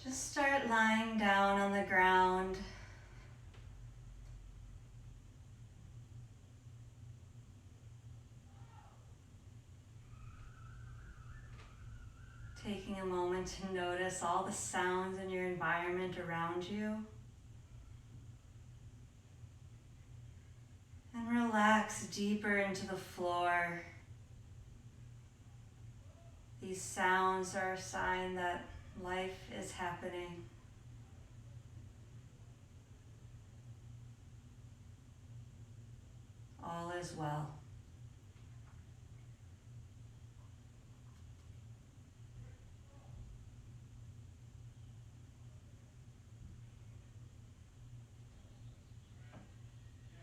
Just start lying down on the ground. Taking a moment to notice all the sounds in your environment around you. And relax deeper into the floor. These sounds are a sign that life is happening. All is well.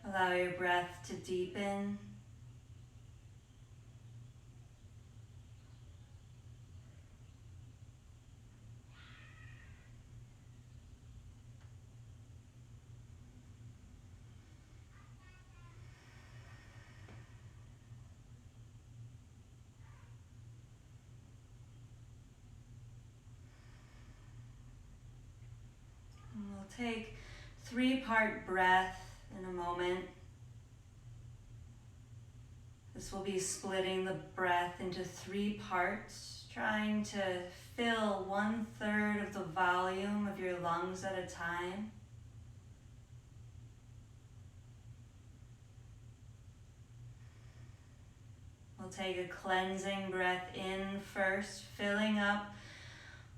Allow your breath to deepen. And we'll take 3-part breath in a moment. This will be splitting the breath into 3 parts, trying to fill 1/3 of the volume of your lungs at a time. We'll take a cleansing breath in first, filling up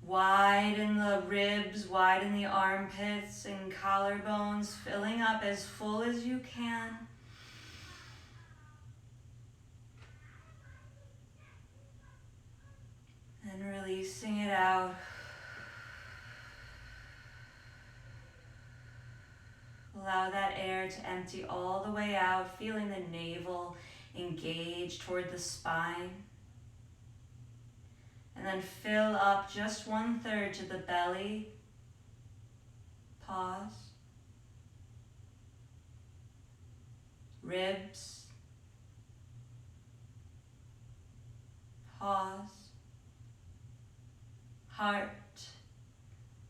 wide in the ribs, wide in the armpits and collarbones, filling up as full as you can. And releasing it out. Allow that air to empty all the way out, feeling the navel engage toward the spine. And then fill up just 1/3 to the belly. Pause. Ribs. Pause. Heart.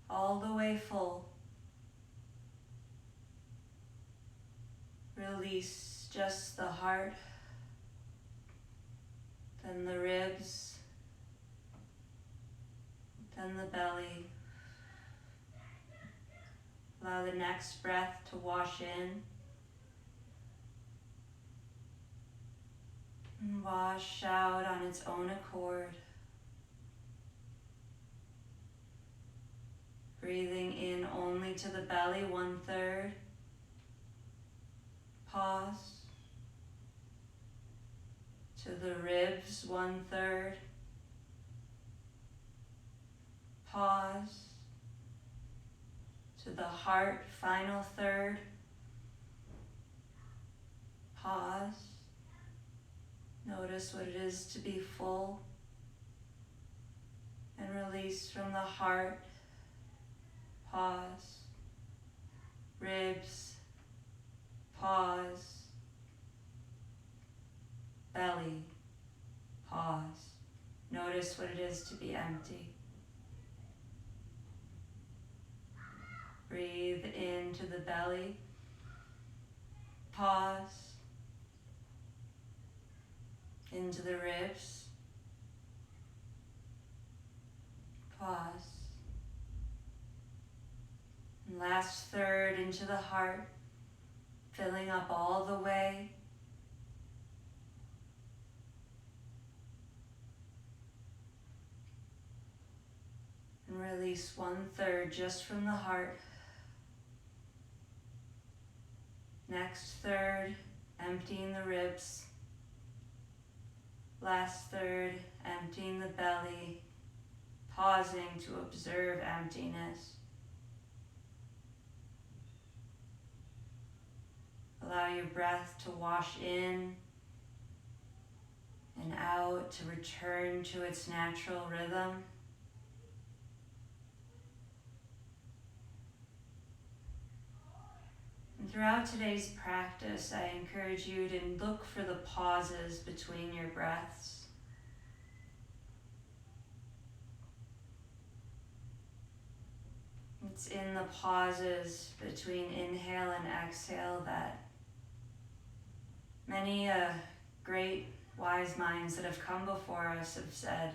All the way full. Release just the heart. Then the ribs. Then the belly. Allow the next breath to wash in. And wash out on its own accord. Breathing in only to the belly, 1/3. Pause. To the ribs, 1/3. Pause. To the heart, final third. Pause. Notice what it is to be full. And release from the heart. Pause. Ribs. Pause. Belly. Pause. Notice what it is to be empty. Breathe into the belly. Pause. Into the ribs. Pause. And last third into the heart, filling up all the way. And release 1/3 just from the heart. Next third, emptying the ribs. Last third, emptying the belly, pausing to observe emptiness. Allow your breath to wash in and out, to return to its natural rhythm. And throughout today's practice, I encourage you to look for the pauses between your breaths. It's in the pauses between inhale and exhale that many great wise minds that have come before us have said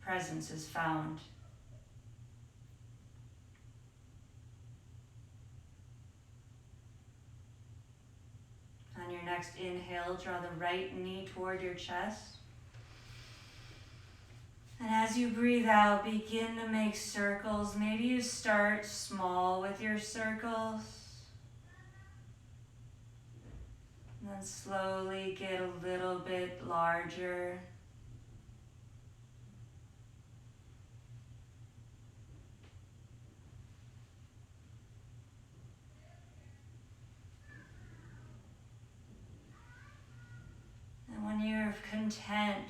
presence is found. On your next inhale, draw the right knee toward your chest. And as you breathe out, begin to make circles. Maybe you start small with your circles. And then slowly get a little bit larger. And when you're content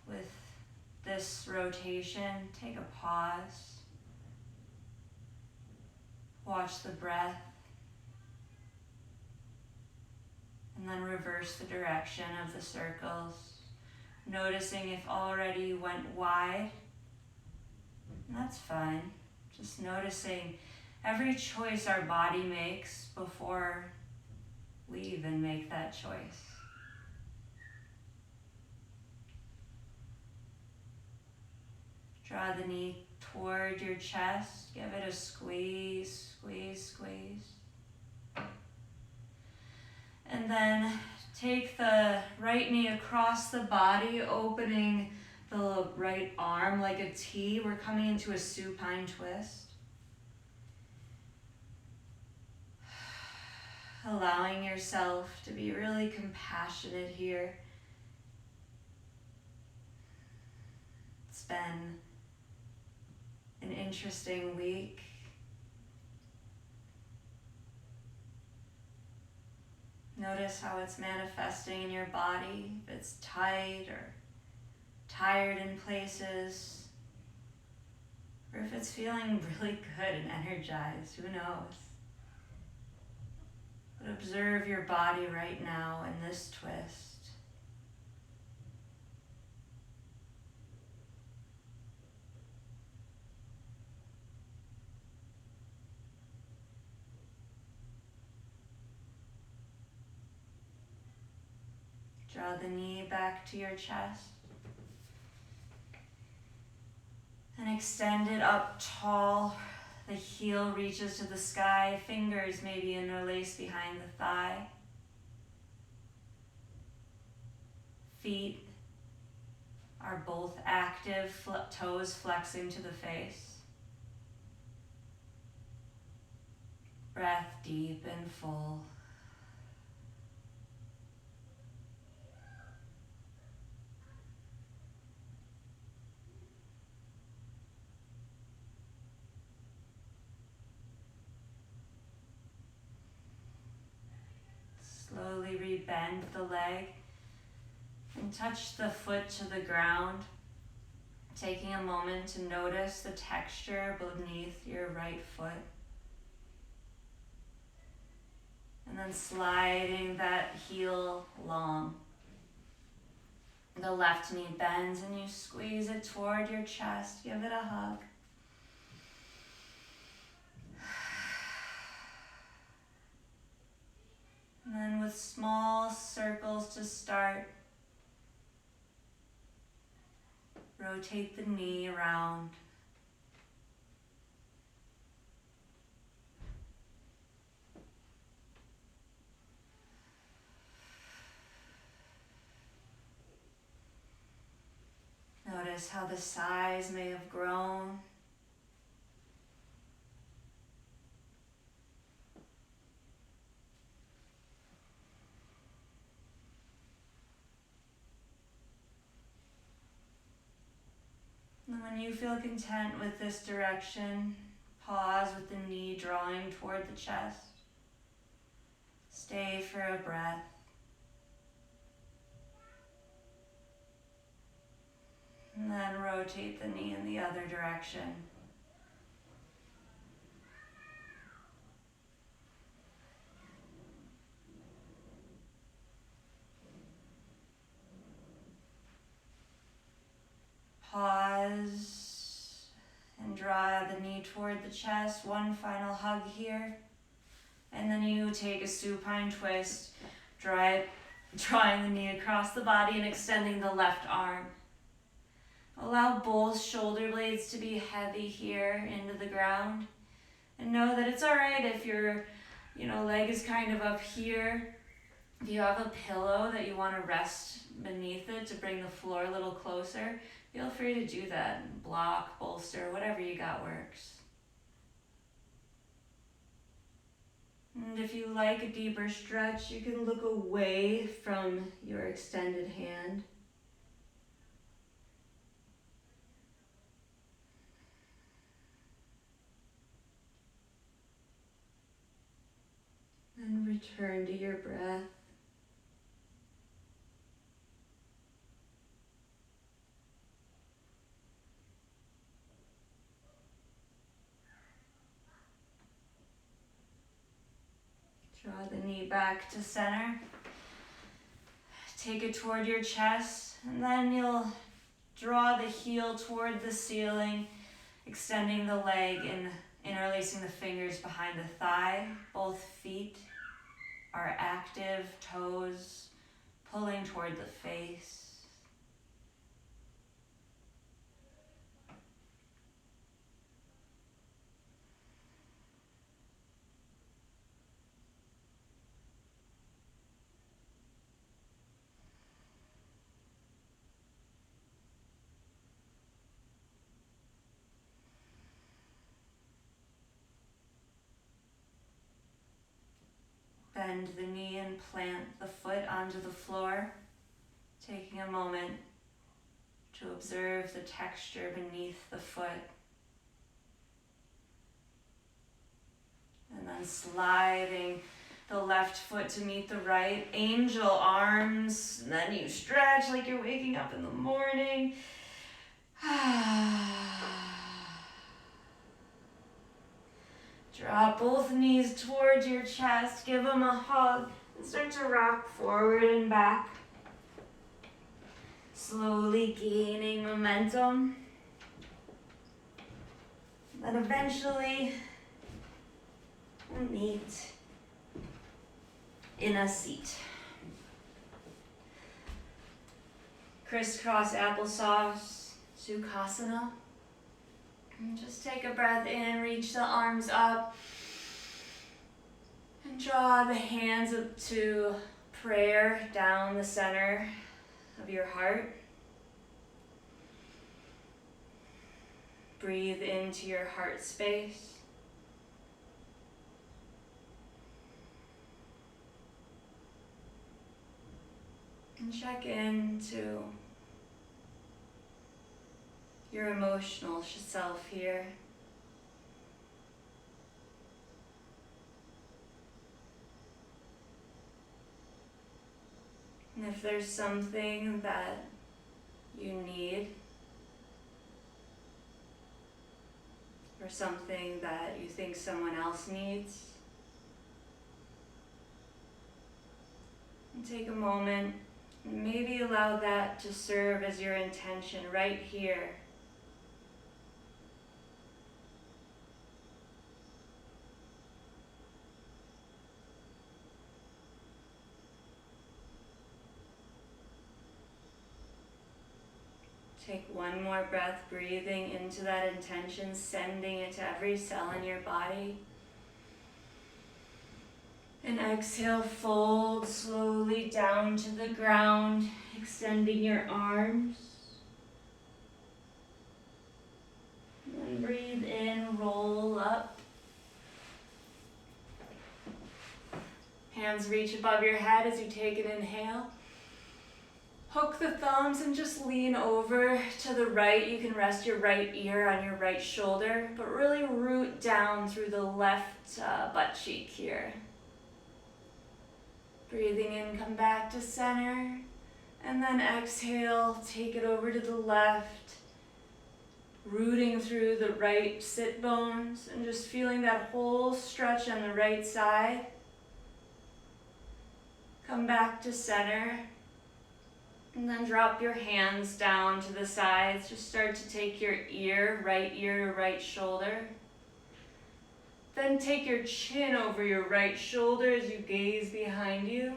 with this rotation, take a pause. Watch the breath. And then reverse the direction of the circles. Noticing if already you went wide. And that's fine. Just noticing every choice our body makes before we even make that choice. Draw the knee toward your chest. Give it a squeeze, squeeze, squeeze. And then take the right knee across the body, opening the right arm like a T. We're coming into a supine twist. Allowing yourself to be really compassionate here. It's been an interesting week. Notice how it's manifesting in your body, if it's tight or tired in places, or if it's feeling really good and energized, who knows? But observe your body right now in this twist. Draw the knee back to your chest. And extend it up tall. The heel reaches to the sky. Fingers maybe interlace behind the thigh. Feet are both active, toes flexing to the face. Breath deep and full. Slowly rebend the leg and touch the foot to the ground, taking a moment to notice the texture beneath your right foot. And then sliding that heel long. The left knee bends and you squeeze it toward your chest. Give it a hug. And then with small circles to start, rotate the knee around. Notice how the size may have grown. And when you feel content with this direction, pause with the knee drawing toward the chest. Stay for a breath. And then rotate the knee in the other direction. Pause and draw the knee toward the chest. One final hug here. And then you take a supine twist, drawing the knee across the body and extending the left arm. Allow both shoulder blades to be heavy here into the ground. And know that it's all right if your leg is kind of up here. If you have a pillow that you want to rest beneath it to bring the floor a little closer, feel free to do that. Block, bolster, whatever you got works. And if you like a deeper stretch, you can look away from your extended hand. And return to your breath. Draw the knee back to center. Take it toward your chest, and then you'll draw the heel toward the ceiling, extending the leg and interlacing the fingers behind the thigh. Both feet are active, toes pulling toward the face. Bend the knee and plant the foot onto the floor, taking a moment to observe the texture beneath the foot. And then sliding the left foot to meet the right, angel arms, and then you stretch like you're waking up in the morning. Drop both knees towards your chest, give them a hug, and start to rock forward and back. Slowly gaining momentum. Then eventually we'll meet in a seat. Crisscross applesauce, Sukhasana. And just take a breath in, reach the arms up, and draw the hands up to prayer down the center of your heart. Breathe into your heart space. And check into your emotional self here. And if there's something that you need, or something that you think someone else needs, and take a moment and maybe allow that to serve as your intention right here. Take one more breath, breathing into that intention, sending it to every cell in your body. And exhale, fold slowly down to the ground, extending your arms. And breathe in, roll up. Hands reach above your head as you take an inhale. Hook the thumbs and just lean over to the right. You can rest your right ear on your right shoulder, but really root down through the left butt cheek here. Breathing in, come back to center, and then exhale, take it over to the left, rooting through the right sit bones and just feeling that whole stretch on the right side. Come back to center. And then drop your hands down to the sides. Just start to take your right ear to right shoulder. Then take your chin over your right shoulder as you gaze behind you.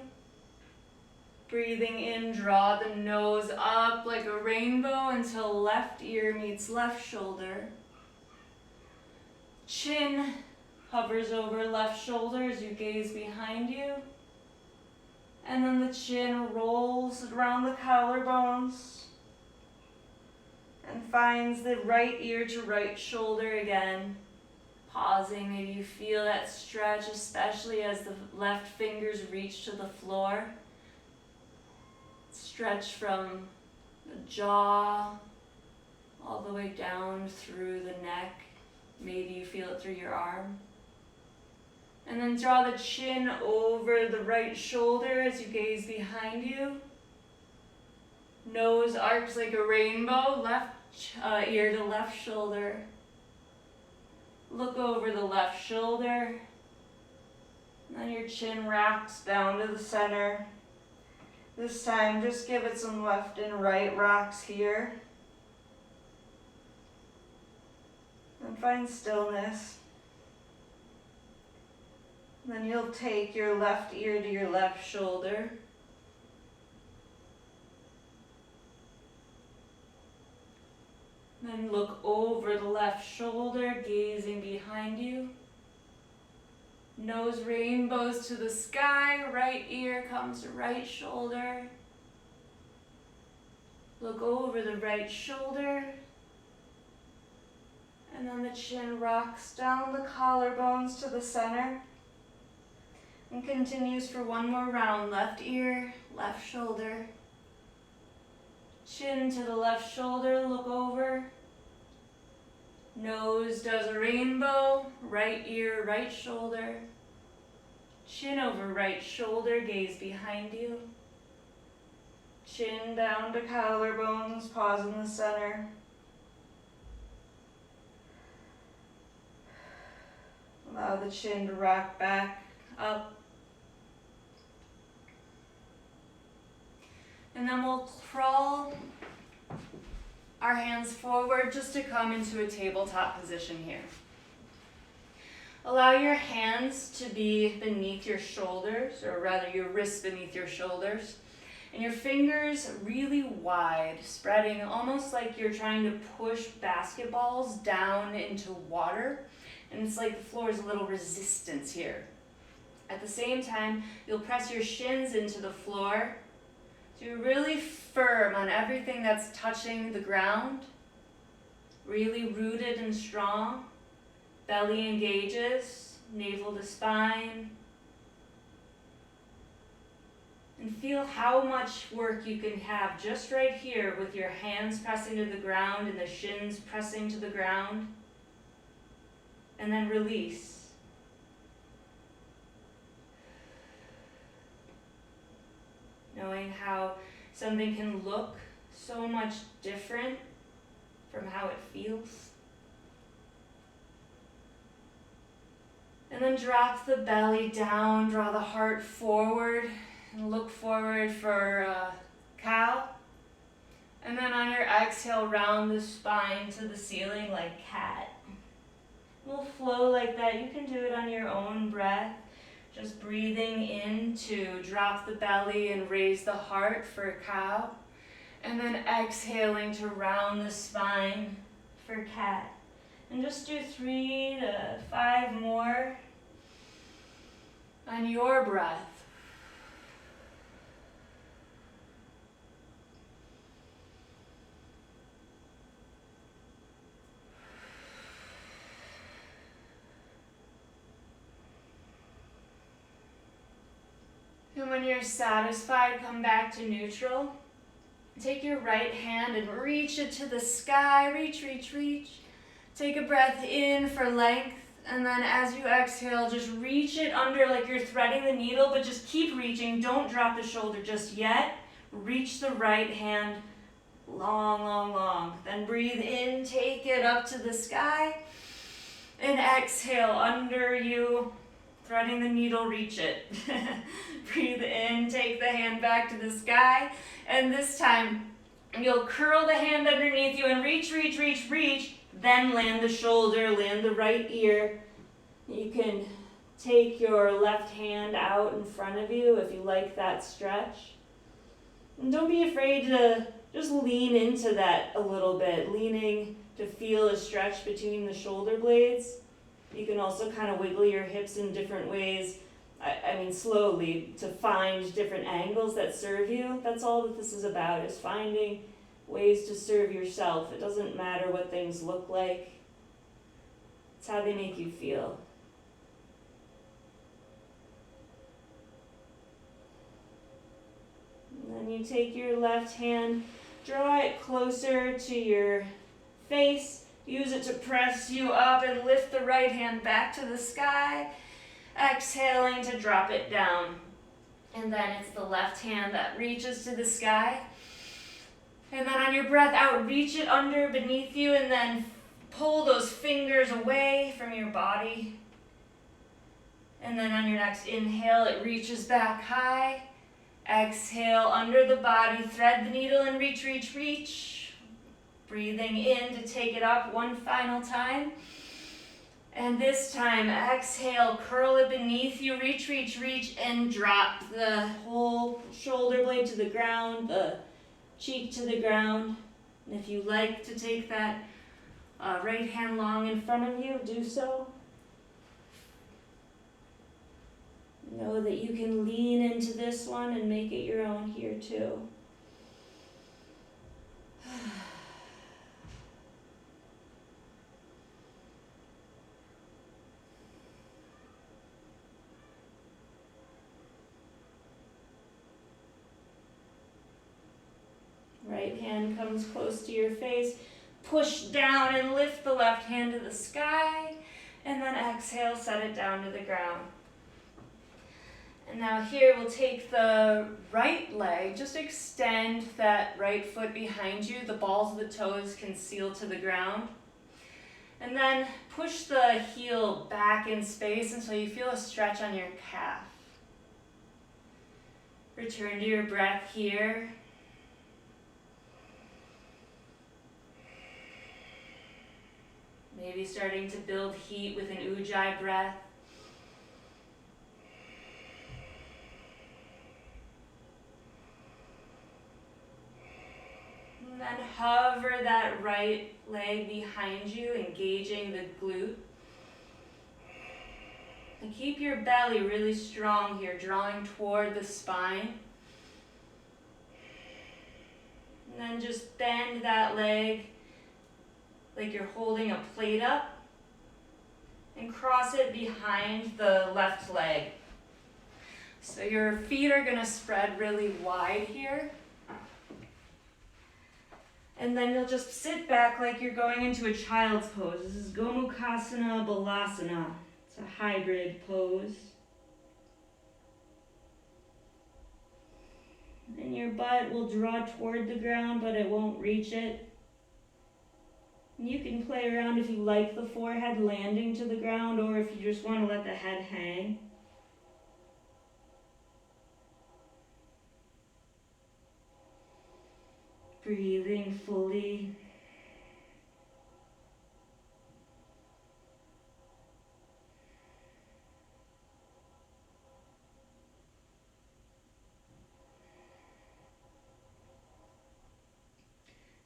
Breathing in, draw the nose up like a rainbow until left ear meets left shoulder. Chin hovers over left shoulder as you gaze behind you. And then the chin rolls around the collarbones and finds the right ear to right shoulder again. Pausing, maybe you feel that stretch, especially as the left fingers reach to the floor. Stretch from the jaw all the way down through the neck. Maybe you feel it through your arm. And then draw the chin over the right shoulder as you gaze behind you. Nose arcs like a rainbow, left ear to left shoulder. Look over the left shoulder. And then your chin rocks down to the center. This time, just give it some left and right rocks here. And find stillness. Then you'll take your left ear to your left shoulder. Then look over the left shoulder, gazing behind you. Nose rainbows to the sky, right ear comes to right shoulder. Look over the right shoulder. And then the chin rocks down the collarbones to the center. And continues for one more round. Left ear, left shoulder. Chin to the left shoulder, look over. Nose does a rainbow, right ear, right shoulder. Chin over right shoulder, gaze behind you. Chin down to collarbones, pause in the center. Allow the chin to rock back up. And then we'll crawl our hands forward just to come into a tabletop position here. Allow your hands to be beneath your shoulders, or rather your wrists beneath your shoulders, and your fingers really wide, spreading almost like you're trying to push basketballs down into water, and it's like the floor is a little resistance here. At the same time, you'll press your shins into the floor, so you're really firm on everything that's touching the ground, really rooted and strong. Belly engages, navel to spine. And feel how much work you can have just right here with your hands pressing to the ground and the shins pressing to the ground. And then release. Knowing how something can look so much different from how it feels. And then drop the belly down, draw the heart forward, and look forward for cow. And then on your exhale, round the spine to the ceiling like cat. We'll flow like that. You can do it on your own breath. Just breathing in to drop the belly and raise the heart for cow. And then exhaling to round the spine for cat. And just do 3 to 5 more on your breath. And when you're satisfied, come back to neutral. Take your right hand and reach it to the sky. Reach, reach, reach. Take a breath in for length, and then as you exhale, just reach it under like you're threading the needle, but just keep reaching. Don't drop the shoulder just yet. Reach the right hand long, long, long. Then breathe in, take it up to the sky, and exhale under you, threading the needle, reach it. Breathe in, take the hand back to the sky, and this time you'll curl the hand underneath you and reach, reach, reach, reach, then land the shoulder, land the right ear. You can take your left hand out in front of you if you like that stretch. And don't be afraid to just lean into that a little bit, leaning to feel a stretch between the shoulder blades. You can also kind of wiggle your hips in different ways, I mean slowly, to find different angles that serve you. That's all that this is about, is finding ways to serve yourself. It doesn't matter what things look like. It's how they make you feel. And then you take your left hand, draw it closer to your face, use it to press you up, and lift the right hand back to the sky, exhaling to drop it down. And then it's the left hand that reaches to the sky. And then on your breath out, reach it under beneath you, and then pull those fingers away from your body. And then on your next inhale, it reaches back high. Exhale under the body, thread the needle and reach, reach, reach. Breathing in to take it up one final time. And this time, exhale, curl it beneath you, reach, reach, reach, and drop the whole shoulder blade to the ground, the cheek to the ground. And if you like to take that right hand long in front of you, do so. Know that you can lean into this one and make it your own here too. Right hand comes close to your face. Push down and lift the left hand to the sky. And then exhale, set it down to the ground. And now here we'll take the right leg, just extend that right foot behind you. The balls of the toes can seal to the ground. And then push the heel back in space until you feel a stretch on your calf. Return to your breath here. Maybe starting to build heat with an Ujjayi breath. And then hover that right leg behind you, engaging the glute. And keep your belly really strong here, drawing toward the spine. And then just bend that leg like you're holding a plate up, and cross it behind the left leg. So your feet are going to spread really wide here. And then you'll just sit back like you're going into a child's pose. This is Gomukhasana Balasana. It's a hybrid pose. And your butt will draw toward the ground, but it won't reach it. You can play around if you like the forehead landing to the ground, or if you just want to let the head hang. Breathing fully.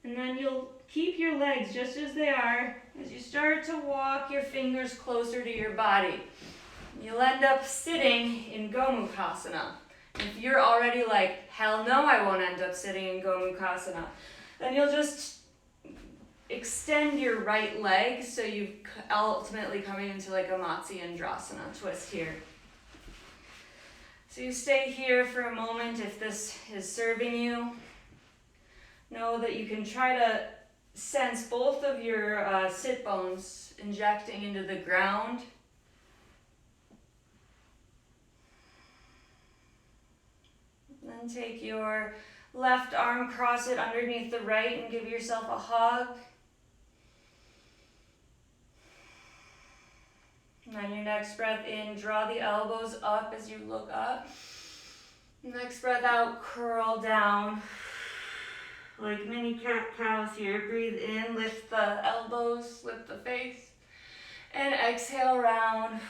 And then you'll keep your legs just as they are. As you start to walk your fingers closer to your body, you'll end up sitting in Gomukhasana. If you're already like, hell no, I won't end up sitting in Gomukhasana, then you'll just extend your right leg so you ultimately coming into like a Matsyendrasana twist here. So you stay here for a moment if this is serving you. Know that you can try to sense both of your sit bones injecting into the ground. Then take your left arm, cross it underneath the right, and give yourself a hug. And on your next breath in, draw the elbows up as you look up. Next breath out, curl down. Like mini cat-cows here. Breathe in, lift the elbows, lift the face. And exhale, round.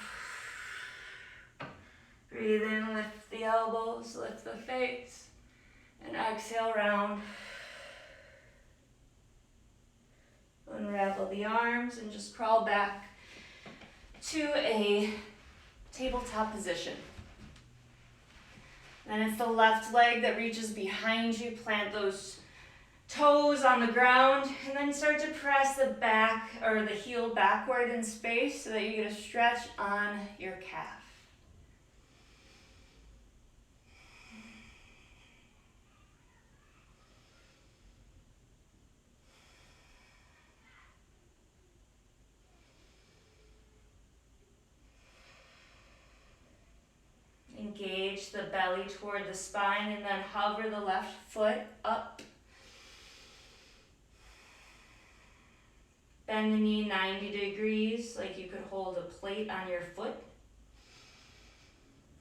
Breathe in, lift the elbows, lift the face. And exhale, round. Unravel the arms and just crawl back to a tabletop position. Then it's the left leg that reaches behind you. Plant those toes on the ground and then start to press the back or the heel backward in space so that you get a stretch on your calf. Engage the belly toward the spine and then hover the left foot up. Bend the knee 90 degrees like you could hold a plate on your foot.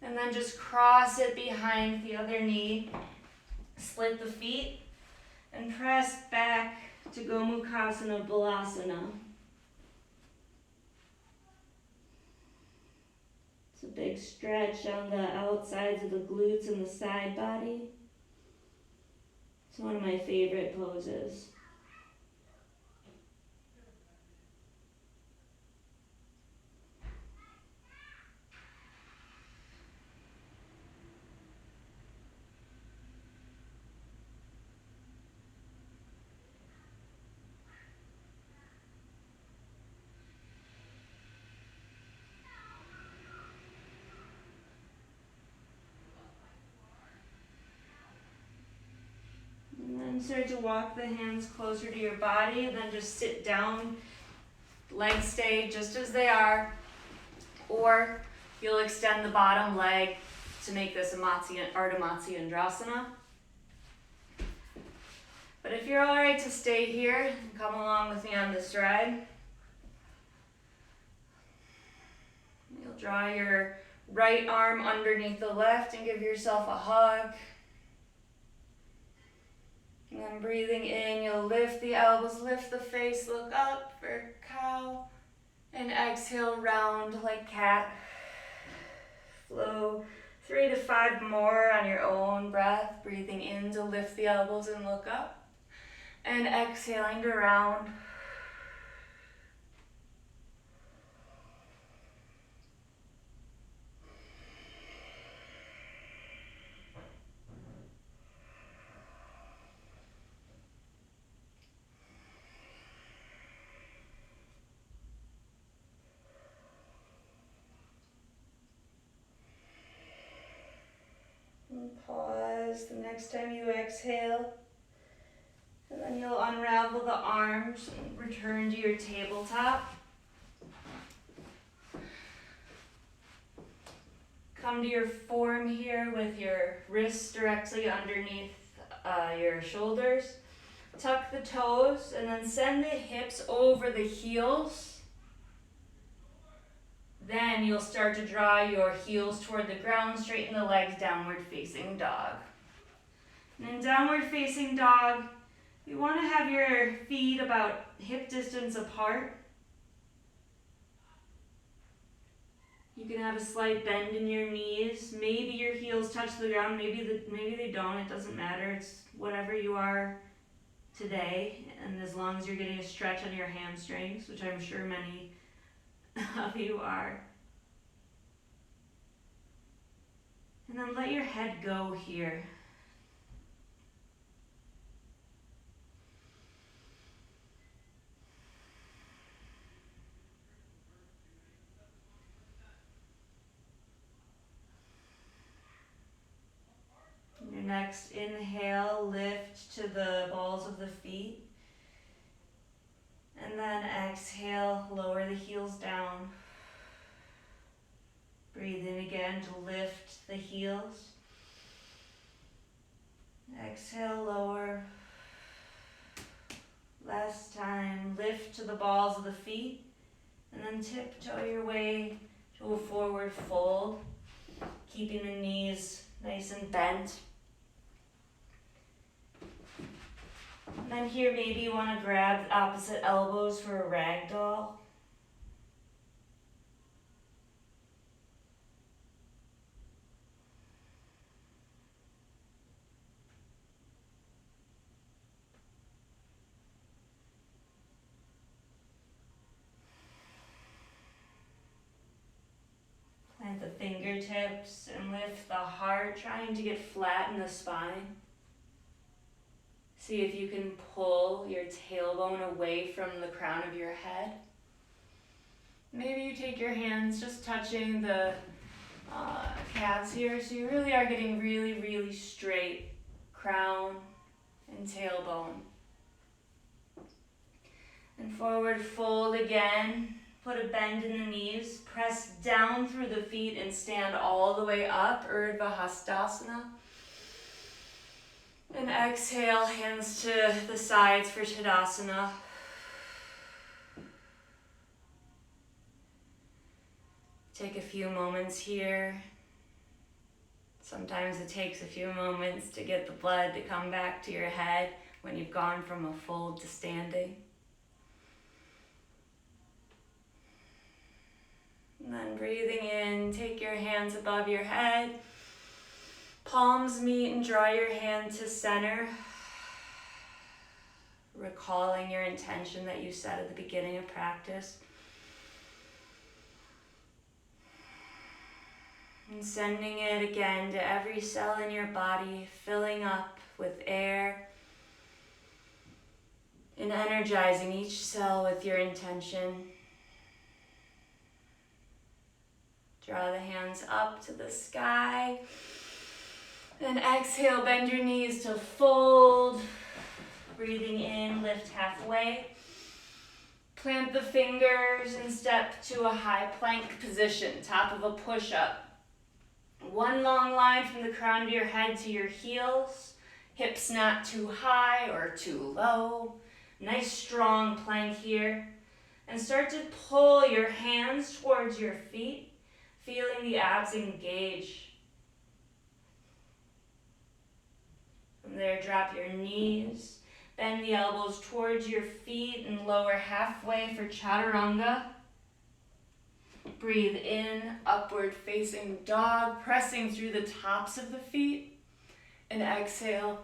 And then just cross it behind the other knee. Split the feet and press back to Gomukhasana Balasana. It's a big stretch on the outsides of the glutes and the side body. It's one of my favorite poses. Start to walk the hands closer to your body, and then just sit down. Legs stay just as they are, or you'll extend the bottom leg to make this a Ardha Matsyendrasana. But if you're all right to stay here, come along with me on this ride. You'll draw your right arm underneath the left and give yourself a hug. And then breathing in, you'll lift the elbows, lift the face, look up for cow. And exhale, round like cat. Flow 3 to 5 more on your own breath. Breathing in to lift the elbows and look up. And exhaling to round. Pause the next time you exhale, and then you'll unravel the arms and return to your tabletop. Come to your form here with your wrists directly underneath your shoulders. Tuck the toes and then send the hips over the heels. Then you'll start to draw your heels toward the ground, straighten the legs, downward facing dog. And in downward facing dog, you want to have your feet about hip distance apart. You can have a slight bend in your knees. Maybe your heels touch the ground, maybe they don't, it doesn't matter. It's whatever you are today, and as long as you're getting a stretch on your hamstrings, which I'm sure many of you are. And then let your head go here. Your next inhale, lift to the balls of the feet. And then exhale, lower the heels down. Breathe in again to lift the heels. Exhale, lower. Last time, lift to the balls of the feet. And then tiptoe your way to a forward fold, keeping the knees nice and bent. And then here, maybe you want to grab the opposite elbows for a ragdoll. Plant the fingertips and lift the heart, trying to get flat in the spine. See if you can pull your tailbone away from the crown of your head. Maybe you take your hands just touching the calves here, so you really are getting really, really straight crown and tailbone. And forward fold again. Put a bend in the knees. Press down through the feet and stand all the way up, Urdhva Hastasana. And exhale, hands to the sides for Tadasana. Take a few moments here. Sometimes it takes a few moments to get the blood to come back to your head when you've gone from a fold to standing. And then breathing in, take your hands above your head. Palms meet and draw your hand to center. Recalling your intention that you set at the beginning of practice. And sending it again to every cell in your body, filling up with air. And energizing each cell with your intention. Draw the hands up to the sky. And exhale, bend your knees to fold. Breathing in, lift halfway. Plant the fingers and step to a high plank position, top of a push-up. One long line from the crown of your head to your heels. Hips not too high or too low. Nice strong plank here. And start to pull your hands towards your feet, feeling the abs engage. From there, drop your knees, bend the elbows towards your feet and lower halfway for Chaturanga. Breathe in, upward facing dog, pressing through the tops of the feet. And exhale,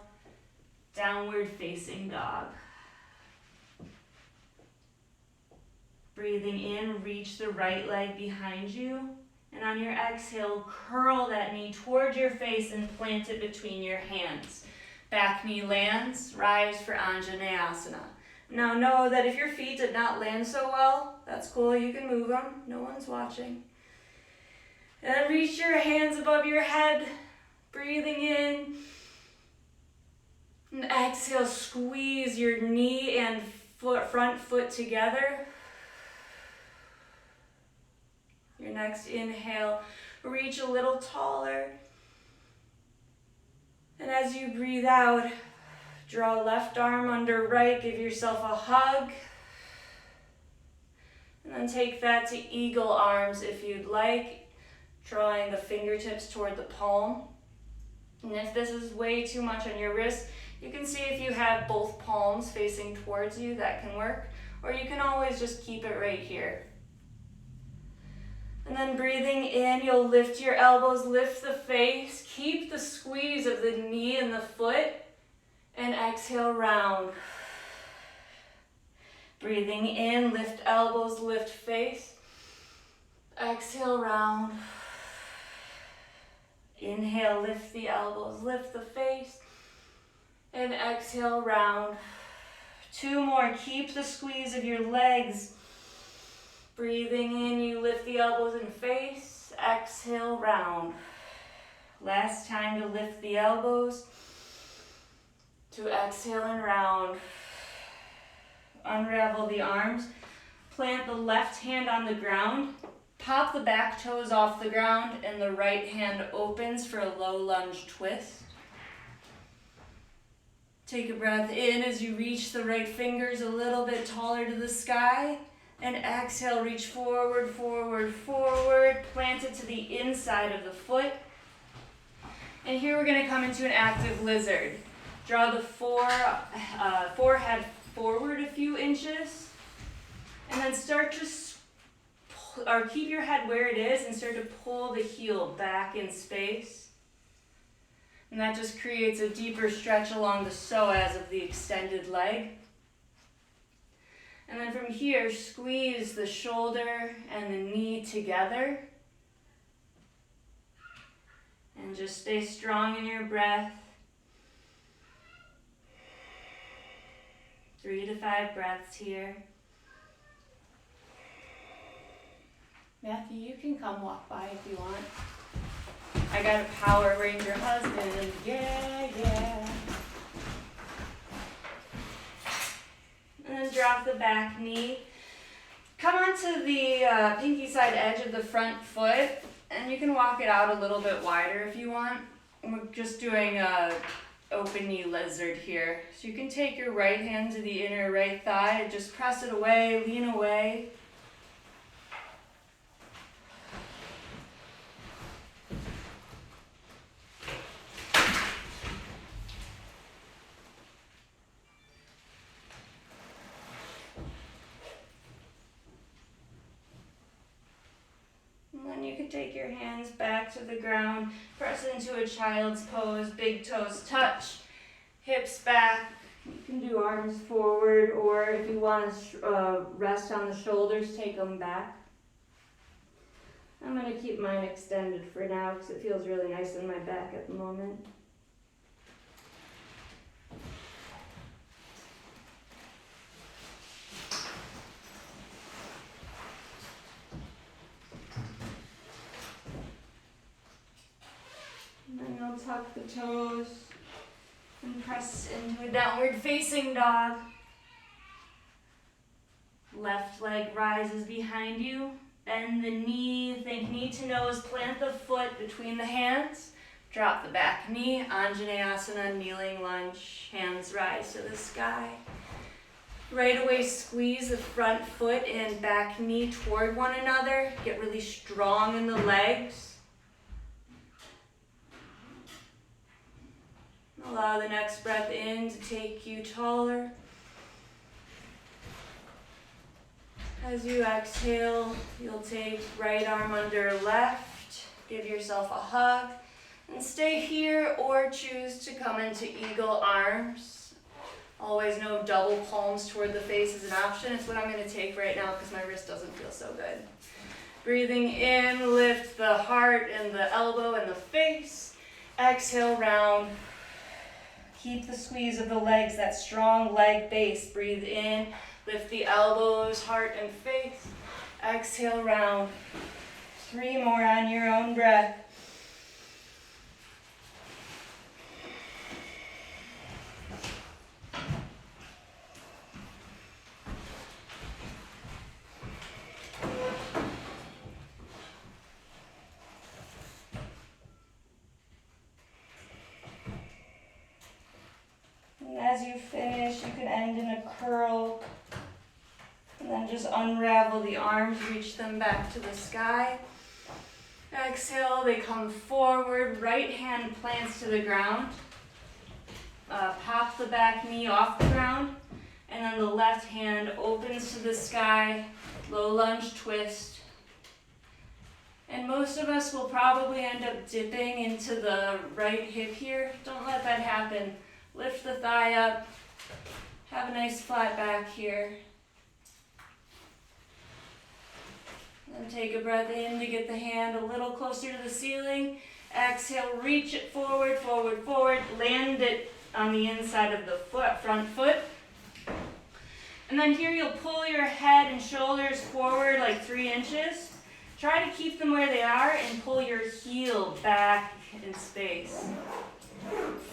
downward facing dog. Breathing in, reach the right leg behind you. And on your exhale, curl that knee towards your face and plant it between your hands. Back knee lands, rise for Anjaneyasana. Now know that if your feet did not land so well, that's cool, you can move them, no one's watching. And then reach your hands above your head, breathing in. And exhale, squeeze your knee and front foot together. Your next inhale, reach a little taller. And as you breathe out, draw left arm under right, give yourself a hug. And then take that to eagle arms if you'd like, drawing the fingertips toward the palm. And if this is way too much on your wrist, you can see if you have both palms facing towards you, that can work. Or you can always just keep it right here. And then breathing in, you'll lift your elbows, lift the face, keep the squeeze of the knee and the foot, and exhale, round. Breathing in, lift elbows, lift face, exhale, round. Inhale, lift the elbows, lift the face, and exhale, round. Two more, keep the squeeze of your legs. Breathing in, you lift the elbows and face, exhale, round. Last time to lift the elbows, to exhale and round. Unravel the arms, plant the left hand on the ground, pop the back toes off the ground, and the right hand opens for a low lunge twist. Take a breath in as you reach the right fingers a little bit taller to the sky. And exhale, reach forward, forward, forward. Plant it to the inside of the foot. And here we're going to come into an active lizard. Draw the forehead forward a few inches. And then start to keep your head where it is and start to pull the heel back in space. And that just creates a deeper stretch along the psoas of the extended leg. And then from here, squeeze the shoulder and the knee together. And just stay strong in your breath. 3 to 5 breaths here. Matthew, you can come walk by if you want. I got a Power Ranger husband. Yeah. And then drop the back knee. Come onto the pinky side edge of the front foot, and you can walk it out a little bit wider if you want. We're just doing a open knee lizard here. So you can take your right hand to the inner right thigh, just press it away, lean away. You can take your hands back to the ground, press into a child's pose, big toes touch, hips back. You can do arms forward, or if you want to rest on the shoulders, take them back. I'm going to keep mine extended for now because it feels really nice in my back at the moment. Then you'll tuck the toes and press into a downward facing dog. Left leg rises behind you. Bend the knee, think knee to nose, plant the foot between the hands. Drop the back knee, Anjaneyasana, kneeling lunge, hands rise to the sky. Right away, squeeze the front foot and back knee toward one another. Get really strong in the legs. Allow the next breath in to take you taller. As you exhale, you'll take right arm under left. Give yourself a hug. And stay here or choose to come into eagle arms. Always know double palms toward the face is an option. It's what I'm going to take right now because my wrist doesn't feel so good. Breathing in, lift the heart and the elbow and the face. Exhale, round. Keep the squeeze of the legs, that strong leg base. Breathe in, lift the elbows, heart and face. Exhale, round. 3 more on your own breath. As you finish, you can end in a curl and then just unravel the arms, reach them back to the sky. Exhale, they come forward, right hand plants to the ground. Pop the back knee off the ground, and then the left hand opens to the sky, low lunge twist. And most of us will probably end up dipping into the right hip here. Don't let that happen. Lift the thigh up, have a nice flat back here. Then take a breath in to get the hand a little closer to the ceiling. Exhale, reach it forward, forward, forward. Land it on the inside of the front foot. And then here you'll pull your head and shoulders forward like 3 inches. Try to keep them where they are and pull your heel back in space.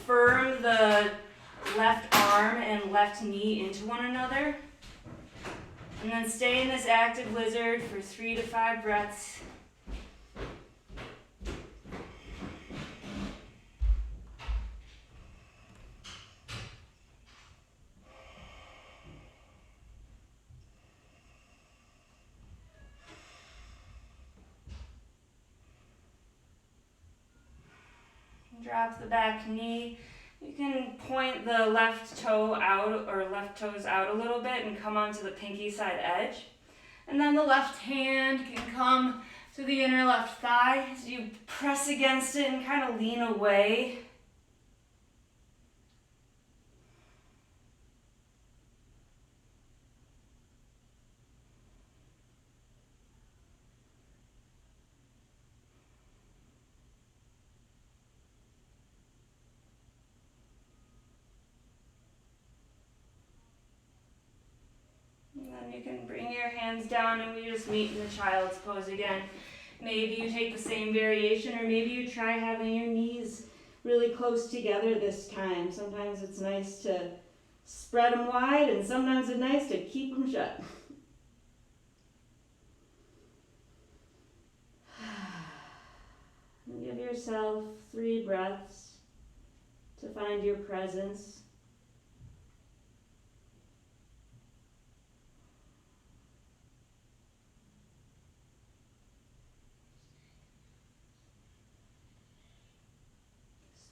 Firm the left arm and left knee into one another. And then stay in this active lizard for 3 to 5 breaths. Drop the back knee. You can point the left toe out or left toes out a little bit and come onto the pinky side edge. And then the left hand can come to the inner left thigh as you press against it and kind of lean away. You can bring your hands down and we just meet in the child's pose again. Maybe you take the same variation, or maybe you try having your knees really close together this time. Sometimes it's nice to spread them wide, and sometimes it's nice to keep them shut. Give yourself 3 breaths to find your presence.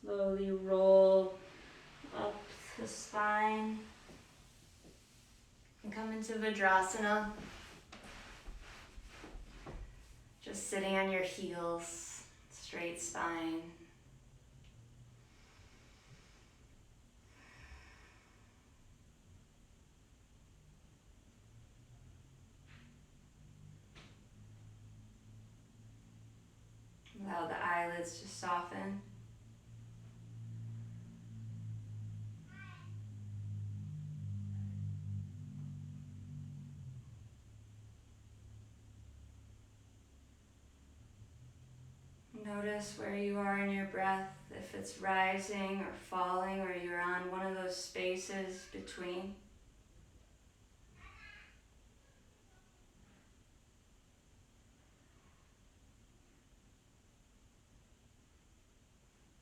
Slowly roll up the spine and come into Vajrasana. Just sitting on your heels, straight spine. Allow the eyelids to soften. Notice where you are in your breath, if it's rising or falling, or you're on one of those spaces between.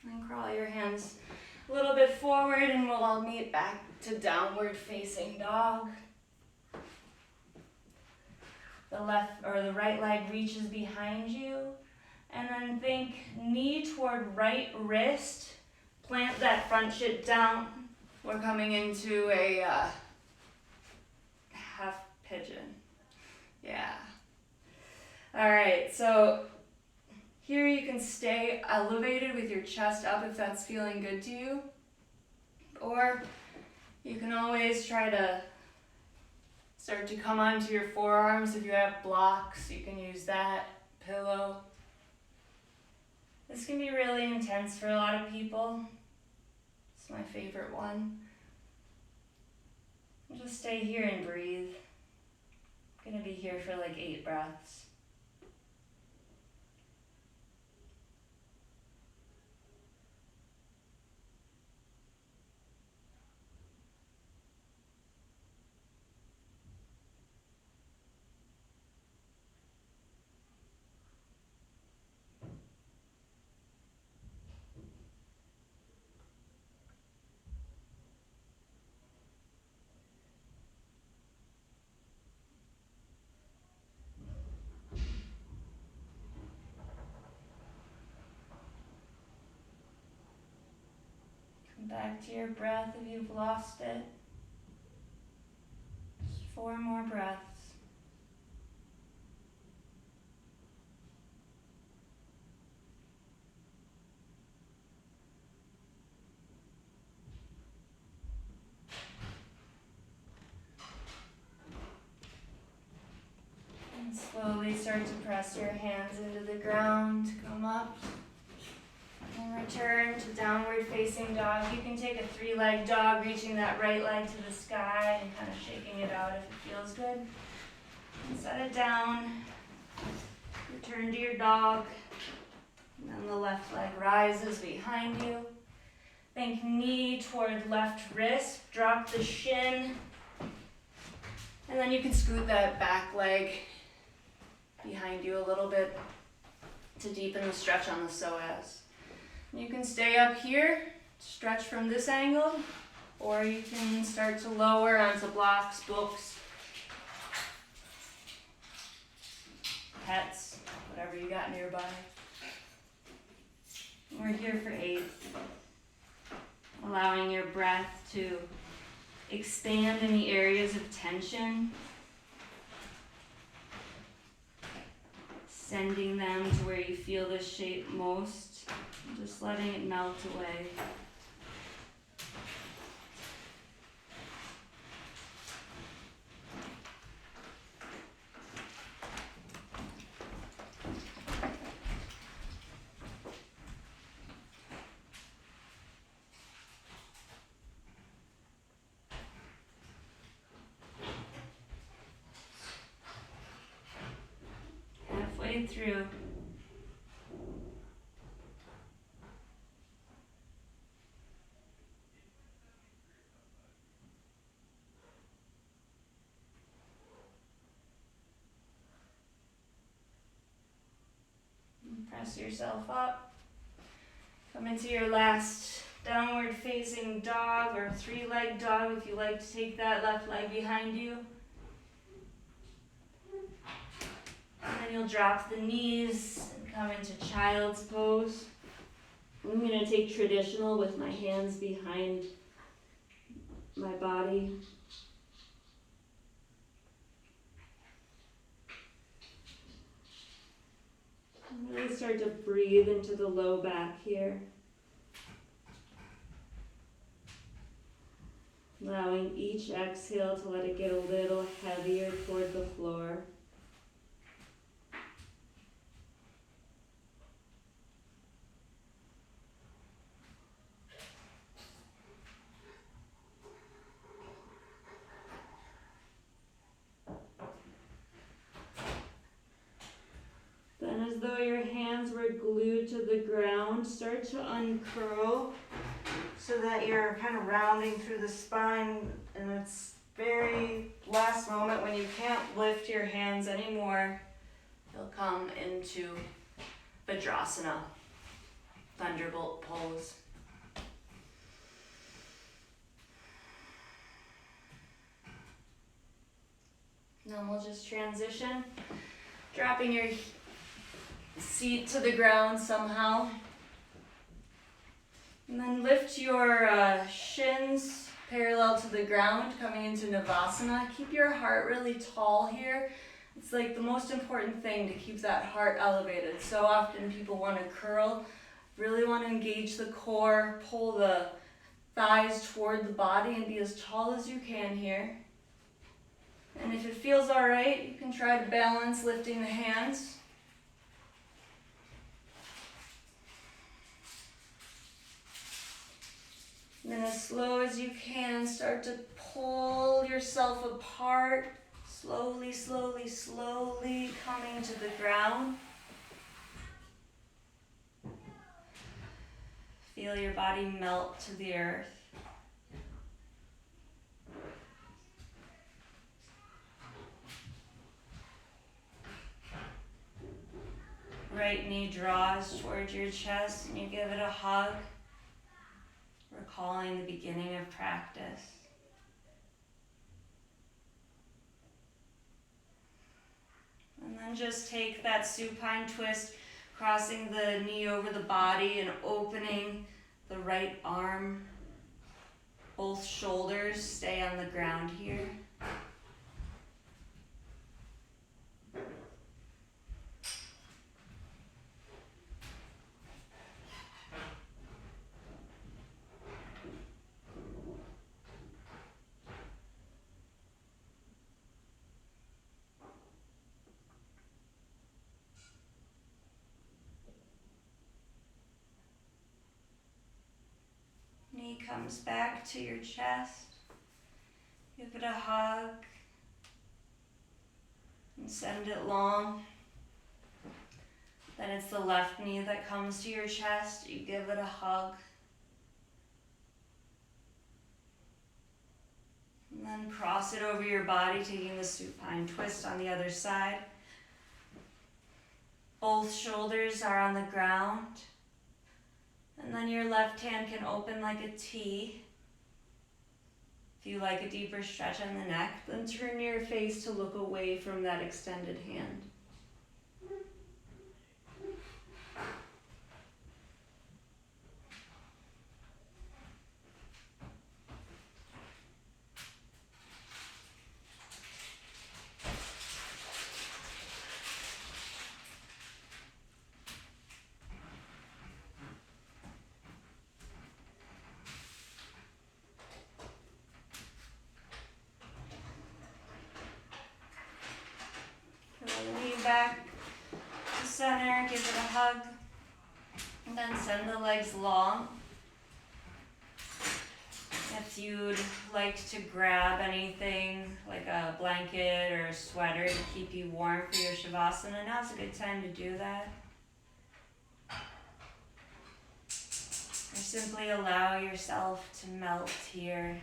And crawl your hands a little bit forward and we'll all meet back to downward facing dog. The left or the right leg reaches behind you. And then think knee toward right wrist. Plant that front foot down. We're coming into a half pigeon. Yeah. All right, so here you can stay elevated with your chest up if that's feeling good to you. Or you can always try to start to come onto your forearms. If you have blocks, you can use that. Pillow. This can be really intense for a lot of people. It's my favorite one. Just stay here and breathe. I'm gonna be here for like 8 breaths. Back to your breath if you've lost it. Just 4 more breaths. And slowly start to press your hands into the ground. Come up. And return to downward facing dog. You can take a 3-leg dog, reaching that right leg to the sky and kind of shaking it out if it feels good. And set it down. Return to your dog. And then the left leg rises behind you. Think knee toward left wrist. Drop the shin. And then you can scoot that back leg behind you a little bit to deepen the stretch on the psoas. You can stay up here, stretch from this angle, or you can start to lower onto blocks, books, pets, whatever you got nearby. We're here for 8. Allowing your breath to expand any areas of tension. Sending them to where you feel the shape most. Just letting it melt away. Halfway through. Press yourself up. Come into your last downward facing dog or 3-leg dog if you like to take that left leg behind you. And then you'll drop the knees and come into child's pose. I'm going to take traditional with my hands behind my body. And really start to breathe into the low back here. Allowing each exhale to let it get a little heavier toward the floor. Then, as though your hands were glued to the ground, start to uncurl so that you're kind of rounding through the spine, and it's very last moment when you can't lift your hands anymore, you'll come into Vajrasana, thunderbolt pose. Then we'll just transition, dropping your seat to the ground somehow. And then lift your shins parallel to the ground, coming into Navasana. Keep your heart really tall here. It's like the most important thing to keep that heart elevated. So often people want to curl, really want to engage the core, pull the thighs toward the body and be as tall as you can here. And if it feels all right, you can try to balance lifting the hands. And then as slow as you can, start to pull yourself apart, slowly, slowly, slowly coming to the ground. Feel your body melt to the earth. Right knee draws towards your chest and you give it a hug. Recalling the beginning of practice. And then just take that supine twist, crossing the knee over the body and opening the right arm. Both shoulders stay on the ground here. Knee comes back to your chest. Give it a hug and send it long. Then it's the left knee that comes to your chest. You give it a hug. And then cross it over your body, taking the supine twist on the other side. Both shoulders are on the ground. And then your left hand can open like a T. If you like a deeper stretch on the neck, then turn your face to look away from that extended hand. center, give it a hug, and then send the legs long. If you'd like to grab anything like a blanket or a sweater to keep you warm for your Shavasana, now's a good time to do that. Or simply allow yourself to melt here.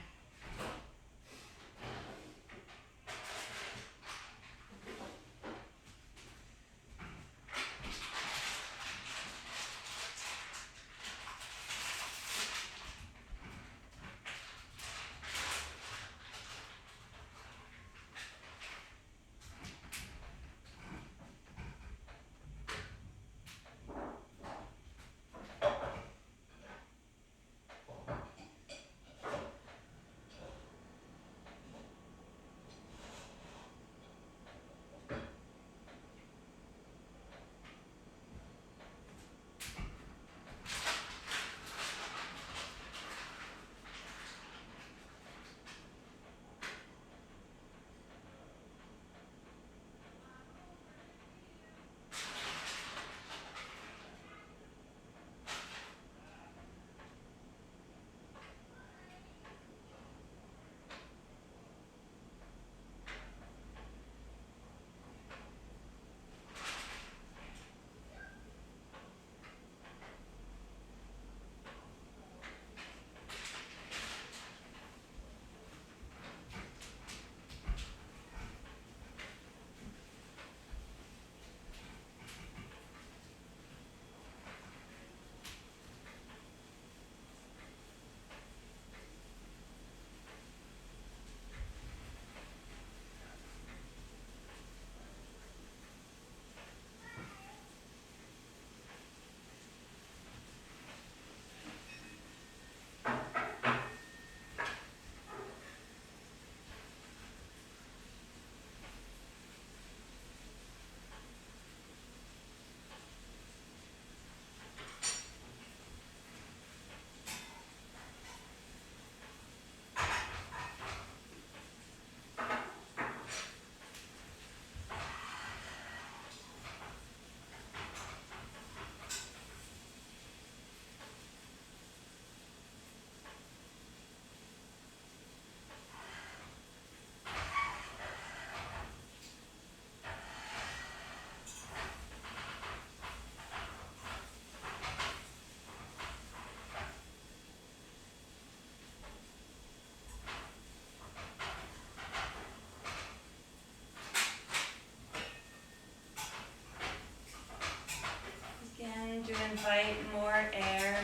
Begin to invite more air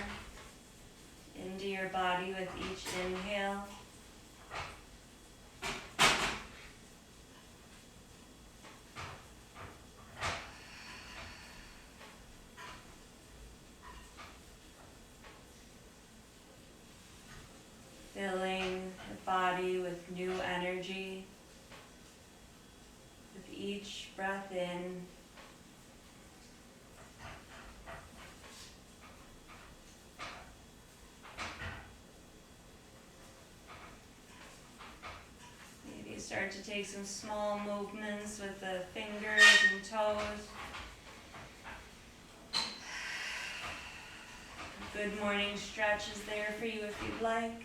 into your body with each inhale. Filling the body with new energy with each breath in. Maybe start to take some small movements with the fingers and toes. Good morning stretch is there for you if you'd like.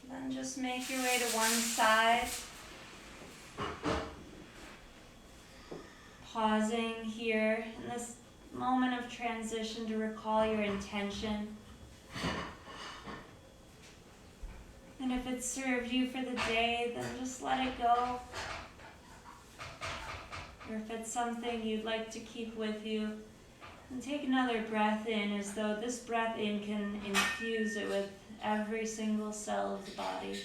Then just make your way to one side. Pausing here in this moment of transition to recall your intention. And if it served you for the day, then just let it go. Or if it's something you'd like to keep with you, then take another breath in, as though this breath in can infuse it with every single cell of the body.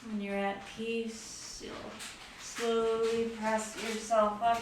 When you're at peace, you'll slowly press yourself up